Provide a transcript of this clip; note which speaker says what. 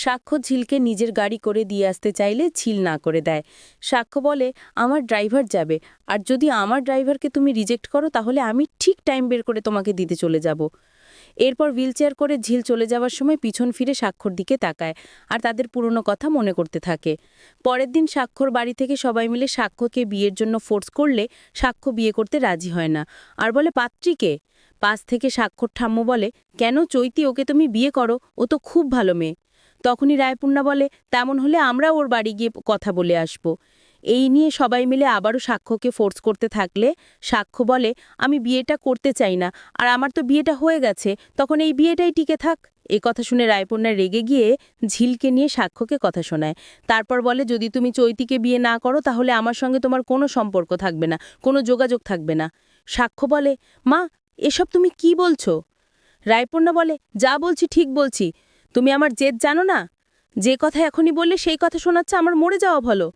Speaker 1: সাক্ষ্য ঝিলকে নিজের গাড়ি করে দিয়ে আসতে চাইলে ঝিল না করে দেয়। সাক্ষ্য বলে, আমার ড্রাইভার যাবে, আর যদি আমার ড্রাইভারকে তুমি রিজেক্ট করো তাহলে আমি ঠিক টাইম বের করে তোমাকে দিতে চলে যাব। এরপর হুইলচেয়ার করে ঝিল চলে যাওয়ার সময় পিছন ফিরে সাক্ষর দিকে তাকায় আর তাদের পুরনো কথা মনে করতে থাকে। পরের দিন সাক্ষর বাড়ি থেকে সবাই মিলে সাক্ষ্যকে বিয়ের জন্য ফোর্স করলে সাক্ষ্য বিয়ে করতে রাজি হয় না আর বলে, পাত্রীকে। পাশ থেকে সাক্ষর ঠাম্মু বলে, কেন চৈতি, ওকে তুমি বিয়ে করো, ও তো খুব ভালো মেয়ে। তখনই রায়পূর্ণা বলে, তেমন হলে আমরা ওর বাড়ি গিয়ে কথা বলে আসব। এই নিয়ে সবাই মিলে আবারও সাক্ষ্যকে ফোর্স করতে থাকলে সাক্ষ্য বলে, আমি বিয়েটা করতে চাই না, আর আমার তো বিয়েটা হয়ে গেছে, তখন এই বিয়েটাই টিকে থাক। এ কথা শুনে রায়পূর্ণা রেগে গিয়ে ঝিলকে নিয়ে সাক্ষ্যকে কথা শোনায়। তারপর বলে, যদি তুমি চৈতিকে বিয়ে না করো তাহলে আমার সঙ্গে তোমার কোনো সম্পর্ক থাকবে না, কোনো যোগাযোগ থাকবে না। সাক্ষ্য বলে, মা, এসব তুমি কি বলছো? রায়পূর্ণা বলে, যা বলছি ঠিক বলছি। তুমি আমার জেদ জানো না? যে কথা এখনই বললে সেই কথা শোনাচ্ছে আমার মরে যাওয়া ভালো।